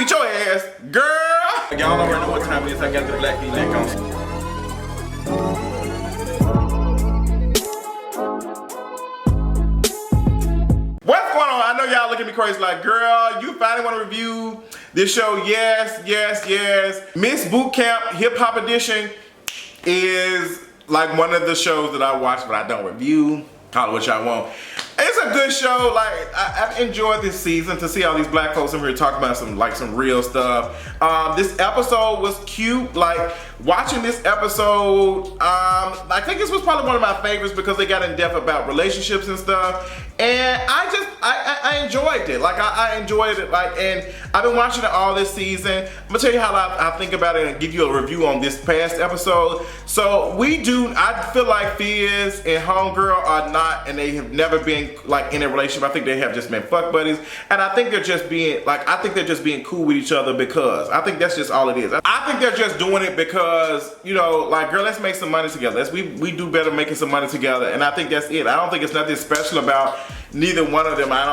beat your ass, girl. Y'all already know what time it is. I got the black V-neck on. What's going on? I know y'all look at me crazy like, girl, you finally want to review this show? Yes, yes, yes. Miss Boot Camp Hip Hop Edition is like one of the shows that I watch but I don't review. Call it what y'all want. It's a good show. Like I've enjoyed this season to see all these black folks in here talking about some real stuff. This episode was cute. Like watching this episode, I think this was probably one of my favorites because they got in depth about relationships and stuff. And I enjoyed it. Like I enjoyed it. Like, and I've been watching it all this season. I'm gonna tell you how I think about it and give you a review on this past episode. So I feel like Fizz and Homegirl are not, and they have never been like in a relationship. I think they have just been fuck buddies. And I think they're just being cool with each other because I think that's just all it is. I think they're just doing it because, you know, like, girl, let's make some money together. We do better making some money together. And I think that's it. I don't think it's nothing special about neither one of them. I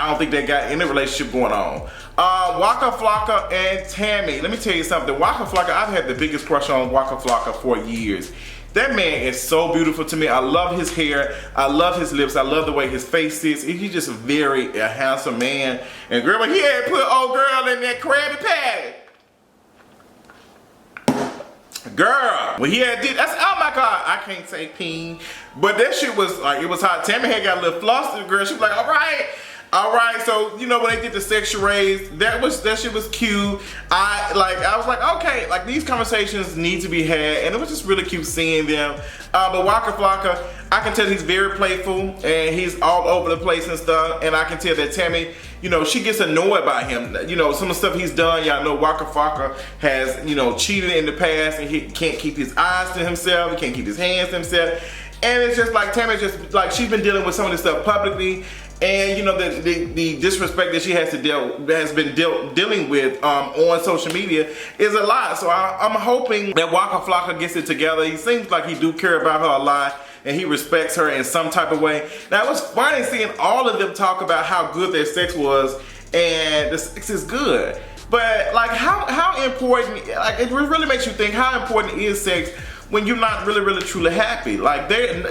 don't think they got any relationship going on. Waka Flocka and Tammy. Let me tell you something. Waka Flocka, I've had the biggest crush on Waka Flocka for years. That man is so beautiful to me. I love his hair. I love his lips. I love the way his face sits. He's just a handsome man. And girl, when he had put old girl in that Krabby Patty. Girl, when he had did, that's, oh my God, I can't say peen. But that shit was like, it was hot. Tammy had got a little flustered, girl. She was like, all right, so you know when they did the sex charades, that shit was cute. I was like, okay, like these conversations need to be had, and it was just really cute seeing them. But Waka Flocka, I can tell he's very playful and he's all over the place and stuff. And I can tell that Tammy, you know, she gets annoyed by him. You know, some of the stuff he's done. Y'all know Waka Flocka has, you know, cheated in the past, and he can't keep his eyes to himself. He can't keep his hands to himself. And it's just like Tammy's just like, she's been dealing with some of this stuff publicly. And you know the disrespect that she has been dealing with on social media is a lot. So I'm hoping that Waka Flocka gets it together. He seems like he do care about her a lot, and he respects her in some type of way. Now it was funny seeing all of them talk about how good their sex was, and the sex is good. But like how important, like it really makes you think, how important is sex when you're not really truly happy? Like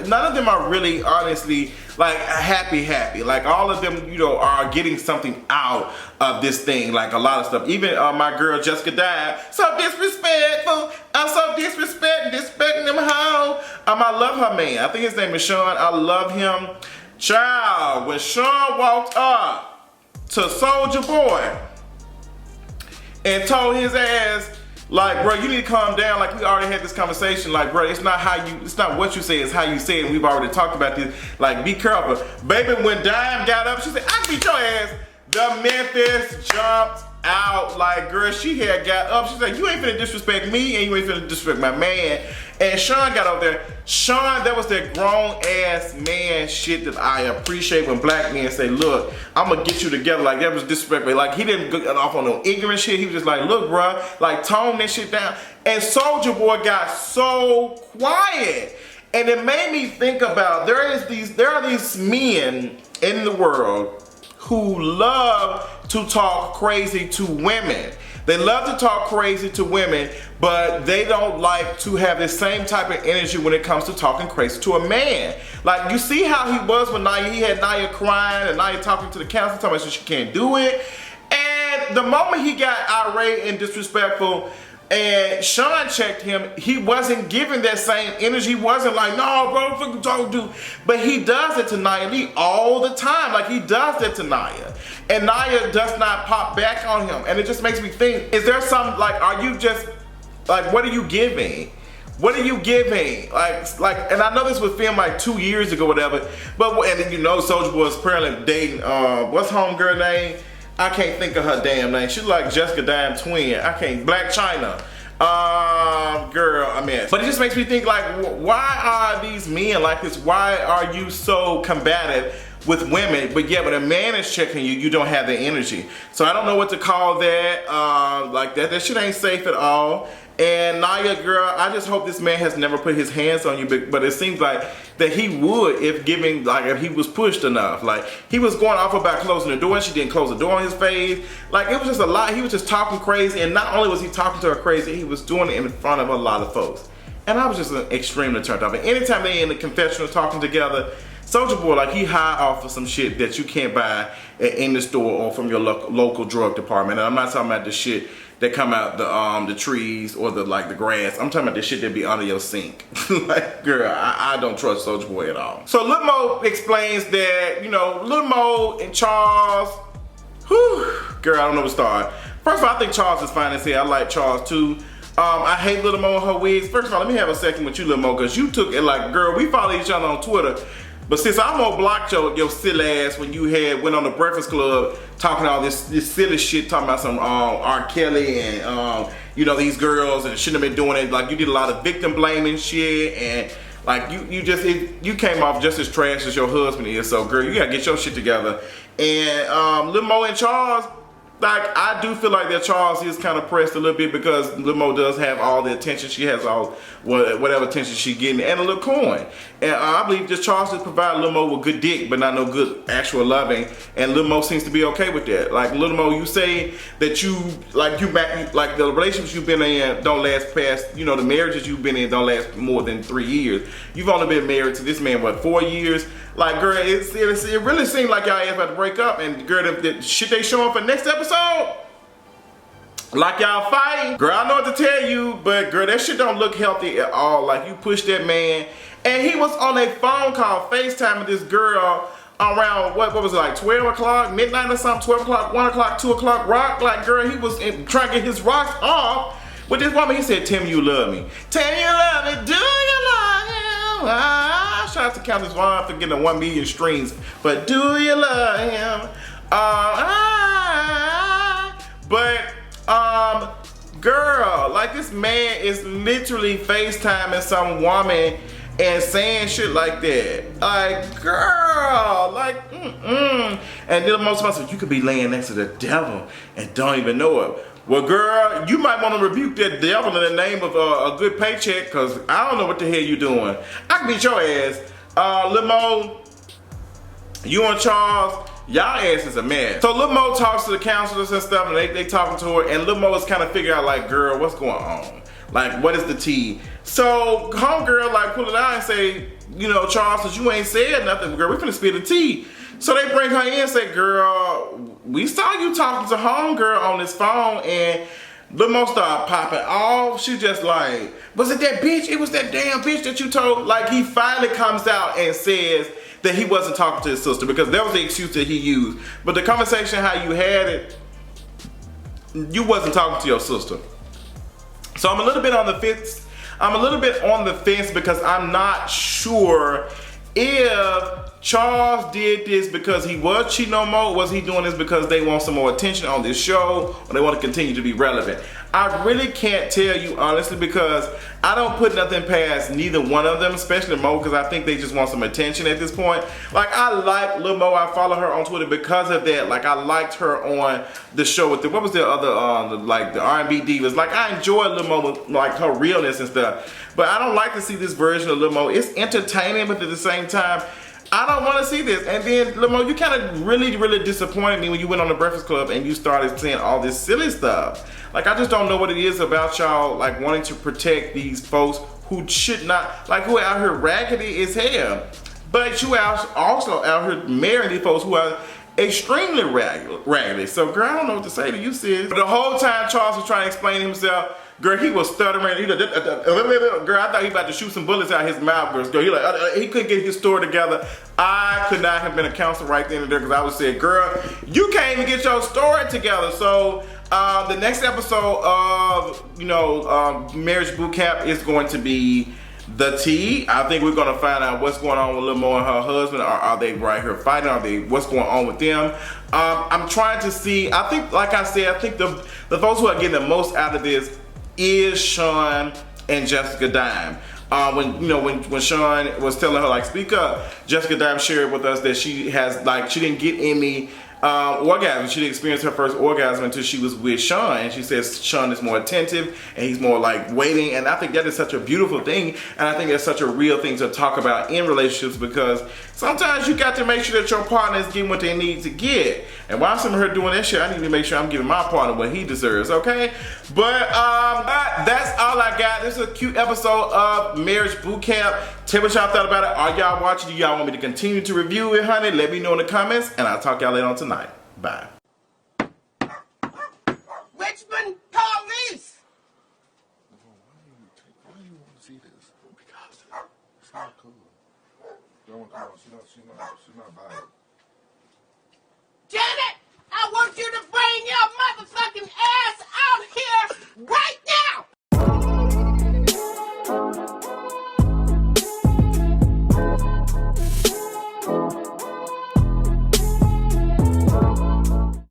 none of them are really honestly like happy. Like all of them, you know, are getting something out of this thing. Like a lot of stuff. Even my girl Jessica Dime, so disrespectful. I'm so disrespecting them hoes. I love her man. I think his name is Shawne. I love him. Child, when Shawne walked up to Soulja Boy and told his ass, like, bro, you need to calm down. Like, we already had this conversation. Like, bro, it's not what you say, it's how you say it. We've already talked about this. Like, be careful. Baby, when Dime got up, she said, I beat your ass. The Memphis jumped out. Like, girl, she had got up. She said, you ain't finna disrespect me, and you ain't finna disrespect my man. And Shawne got up there. Shawne, that was that grown ass man shit that I appreciate when black men say, look, I'm gonna get you together. Like, that was disrespectful. Like, he didn't get off on no ignorant shit. He was just like, look, bruh, like, tone that shit down. And Soulja Boy got so quiet. And it made me think about, there are these men in the world who love to talk crazy to women. They love to talk crazy to women, but they don't like to have the same type of energy when it comes to talking crazy to a man. Like, you see how he was when Nia, he had Nia crying and Nia talking to the council, telling her she can't do it. And the moment he got irate and disrespectful, and Shawne checked him, he wasn't giving that same energy. He wasn't like, no, bro, fucking don't do. But he does it to Nia Lee all the time. Like, he does that to Nia. And Nia does not pop back on him. And it just makes me think, is there some, like, are you just, like, what are you giving? What are you giving? Like, and I know this was filmed like 2 years ago, whatever. But, and then you know Soulja Boy was apparently dating, what's homegirl name? I can't think of her damn name. She's like Jessica Dime twin. Black China. Girl, I mean. But it just makes me think, like, why are these men like this? Why are you so combative with women, but yet when a man is checking you, you don't have the energy. So I don't know what to call that. Like that shit ain't safe at all. And Naya, girl, I just hope this man has never put his hands on you, but it seems like that he would if he was pushed enough. Like, he was going off about closing the door, and she didn't close the door on his face. Like, it was just a lot. He was just talking crazy, and not only was he talking to her crazy, he was doing it in front of a lot of folks. And I was just extremely turned off. And anytime they in the confessional talking together, Soulja Boy, like, he high off of some shit that you can't buy in the store or from your local drug department. And I'm not talking about the shit that come out the trees or the grass. I'm talking about the shit that be under your sink. Like, girl, I don't trust Soulja Boy at all. So Lil Mo explains that, you know, Lil Mo and Charles, girl, I don't know where to start. First of all, I think Charles is fine as hell. I like Charles too. I hate Lil Mo and her wigs. First of all, let me have a second with you, Lil Mo, because you took it like, girl, we follow each other on Twitter. But since I'm gonna block your silly ass when you went on the Breakfast Club talking all this silly shit, talking about some R. Kelly and you know, these girls and shouldn't have been doing it. Like, you did a lot of victim blaming shit, and like you came off just as trash as your husband is. So girl, you gotta get your shit together. And Lil Mo and Charles, like, I do feel like that Charles is kind of pressed a little bit because Lil Mo does have all the attention. She has all whatever attention she's getting, and a little coin. And I believe just Charles just provided Lil Mo with good dick, but not no good actual loving. And Lil Mo seems to be okay with that. Like, Lil Mo, you say that like the relationships you've been in don't last past, you know, the marriages you've been in don't last more than 3 years. You've only been married to this man, what, 4 years? Like, girl, it really seemed like y'all about to break up, and girl, the shit they showing for next episode, like y'all fighting. Girl, I know what to tell you, but girl, that shit don't look healthy at all. Like, you pushed that man, and he was on a phone call, FaceTime with this girl around, what was it, like 12 o'clock, midnight or something, 12 o'clock, 1 o'clock, 2 o'clock, rock. Like, girl, he was trying to get his rocks off with this woman. He said, tell me you love me. Tell me you love me, do you love him? Shout out to Countess Vaughn for getting 1 million streams, but do you love him? Girl, like, this man is literally FaceTiming some woman and saying shit like that. Like, girl, like, And then the most of us, you could be laying next to the devil and don't even know it. Well, girl, you might want to rebuke that devil in the name of a good paycheck, because I don't know what the hell you doing. I can beat your ass. Lil Mo, you and Charles, y'all ass is a mess. So Lil Mo talks to the counselors and stuff, and they talking to her, and Lil Mo is kind of figuring out, like, girl, what's going on? Like, what is the tea? So homegirl, like, pull it out and say, you know, Charles, since you ain't said nothing, girl, we finna spill the tea. So they bring her in and say, girl, we saw you talking to homegirl on this phone, and Lil Mo started popping off. She just like, was it that bitch? It was that damn bitch that you told? Like, he finally comes out and says that he wasn't talking to his sister, because that was the excuse that he used. But the conversation how you had it, you wasn't talking to your sister. So I'm a little bit on the fence. I'm a little bit on the fence because I'm not sure if Charles did this because he was cheating on Mo. Was he doing this because they want some more attention on this show, or they want to continue to be relevant? I really can't tell you honestly, because I don't put nothing past neither one of them, especially Mo, because I think they just want some attention at this point. Like, I like Lil Mo. I follow her on Twitter because of that. Like, I liked her on the show with what was the other, like the R&B divas. Like, I enjoy Lil Mo with, like, her realness and stuff. But I don't like to see this version of Lil Mo. It's entertaining, but at the same time, I don't want to see this. And then, Lil Mo, you kind of really disappointed me when you went on the Breakfast Club and you started saying all this silly stuff. Like, I just don't know what it is about y'all, like, wanting to protect these folks who should not, like, who are out here raggedy as hell. But you also out here marrying these folks who are extremely raggedy. So, girl, I don't know what to say to you, sis. But the whole time Charles was trying to explain himself, girl, he was stuttering. Girl, I thought he about to shoot some bullets out his mouth. Girl, he couldn't get his story together. I could not have been a counselor right then and there, because I would say, girl, you can't even get your story together. So the next episode of, you know, Marriage Boot Camp is going to be the tea. I think we're gonna find out what's going on with Lil Mo and her husband. Are they right here fighting? What's going on with them? I'm trying to see. I think, like I said, I think the folks who are getting the most out of this is Shawne and Jessica Dime. when Shawne was telling her like speak up, Jessica Dime shared with us that she didn't get any orgasm. She didn't experience her first orgasm until she was with Shawne, and she says Shawne is more attentive and he's more like waiting, and I think that is such a beautiful thing, and I think that's such a real thing to talk about in relationships, because sometimes you got to make sure that your partner is getting what they need to get. And while I'm here doing that shit, I need to make sure I'm giving my partner what he deserves, okay? But that's all I got. This is a cute episode of Marriage Boot Camp. Tell me what y'all thought about it. Are y'all watching? Do y'all want me to continue to review it, honey? Let me know in the comments, and I'll talk y'all later on tonight. Bye. Richmond police! Why do you want to see this? Because it's not cool. Don't want to come on. She's not buying it.